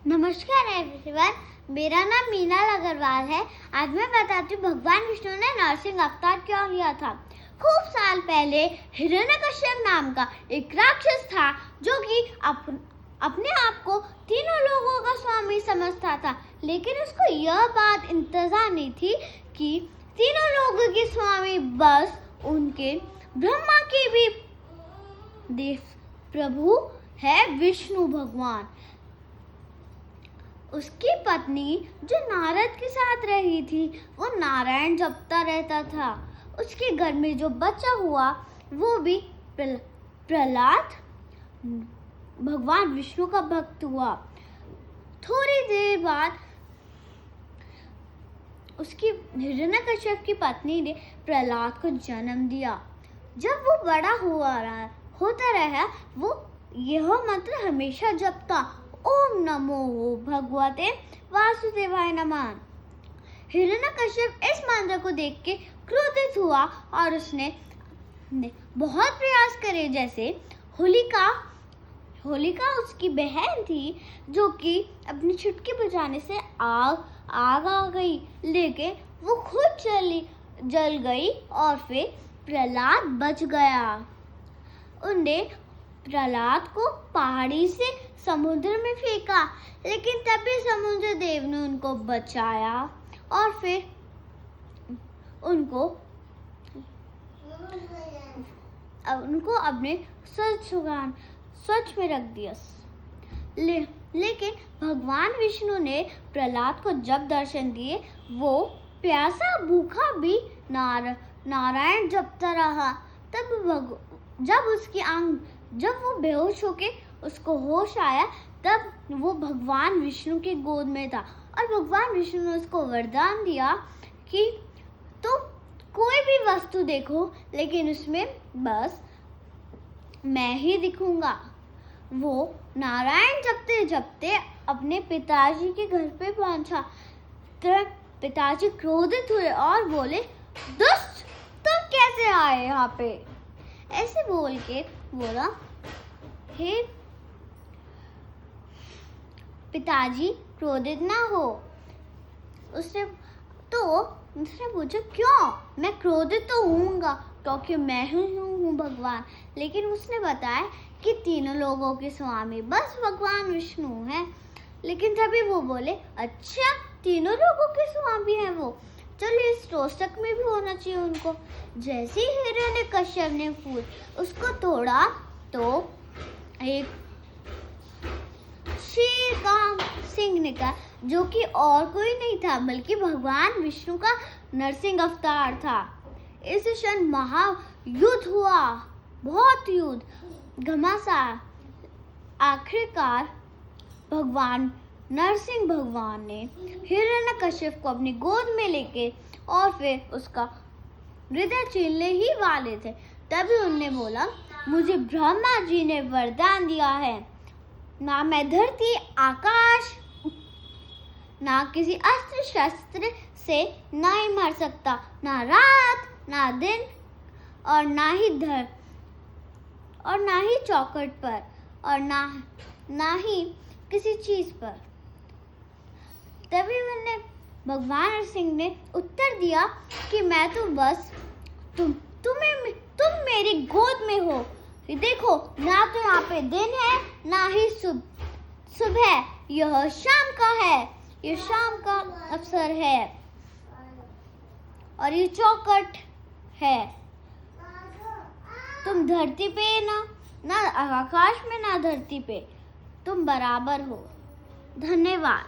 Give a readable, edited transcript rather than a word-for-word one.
नमस्कार एवरीवन, मेरा नाम मीनाल अग्रवाल है। आज मैं बताती हूँ भगवान विष्णु ने नरसिंह अवतार क्यों लिया था। खूब साल पहले हिरण्यकश्यप नाम का एक राक्षस था जो कि अपने आप को तीनों लोगों का स्वामी समझता था, लेकिन उसको यह बात इंतजार नहीं थी कि तीनों लोगों के स्वामी बस उनके ब्रह्मा के भी देव प्रभु है विष्णु भगवान। उसकी पत्नी जो नारद के साथ रही थी वो नारायण जपता रहता था। उसके घर में जो बच्चा हुआ वो भी प्रहलाद भगवान विष्णु का भक्त हुआ। थोड़ी देर बाद उसकी हिरण्यकश्यप की पत्नी ने प्रहलाद को जन्म दिया। जब वो बड़ा होता रहा वो यह मंत्र हमेशा जपता, ओम नमो भगवते वासुदेवाय नमः। हिरण्यकश्यप इस मंत्र को देख के क्रोधित हुआ और उसने बहुत प्रयास करे। जैसे होलिका उसकी बहन थी जो कि अपनी चुटकी बजाने से आग आ गई, लेकिन वो खुद जल गई और फिर प्रहलाद बच गया। उनने प्रहलाद को पहाड़ी से समुद्र में फेंका, लेकिन तभी समुद्र देव ने उनको बचाया और फिर उनको अपने स्वच्छ में रख दिया। लेकिन भगवान विष्णु ने प्रहलाद को जब दर्शन दिए वो प्यासा भूखा भी नारायण जपता रहा। जब वो बेहोश होके उसको होश आया तब वो भगवान विष्णु की गोद में था और भगवान विष्णु ने उसको वरदान दिया कि तुम कोई भी वस्तु देखो लेकिन उसमें बस मैं ही दिखूंगा। वो नारायण जपते जपते अपने पिताजी के घर पे पहुंचा। तब पिताजी क्रोधित हुए और बोले, दुष्ट, तुम कैसे आए यहाँ पे? ऐसे बोल के बोला, हे पिताजी क्रोधित ना हो। उसने पूछा क्यों? मैं क्रोधित तो होऊंगा क्योंकि मैं ही हूँ भगवान। लेकिन उसने बताया कि तीनों लोगों के स्वामी बस भगवान विष्णु हैं। लेकिन तभी वो बोले, अच्छा तीनों लोगों के स्वामी हैं वो, चलो इस रोस्टक में भी होना चाहिए उनको। जैसे ही हिरण्यकश्यप ने फूल उसको तोड़ा तो एक शेर का सिंह निकला, जो कि और कोई नहीं था बल्कि भगवान विष्णु का नरसिंह अवतार था। इस क्षण महायुद्ध हुआ, बहुत युद्ध घमासान। आखिरकार भगवान नरसिंह भगवान ने हिरण्यकश्यप को अपनी गोद में लेके और फिर उसका हृदय छीनने ही वाले थे। तभी उन्होंने बोला, मुझे ब्रह्मा जी ने वरदान दिया है, ना मैं धरती आकाश ना किसी अस्त्र शस्त्र से ना ही मर सकता, ना रात ना दिन और ना ही चौखट पर और ना ही किसी चीज पर। तभी उन्होंने भगवान सिंह ने उत्तर दिया कि मैं तो बस तुम मेरी गोद में हो। देखो, ना तो यहाँ पे दिन है ना ही सुबह, यह शाम का है, ये शाम का अवसर है और ये चौखट है। तुम धरती पे ना आकाश में ना धरती पे, तुम बराबर हो। धन्यवाद।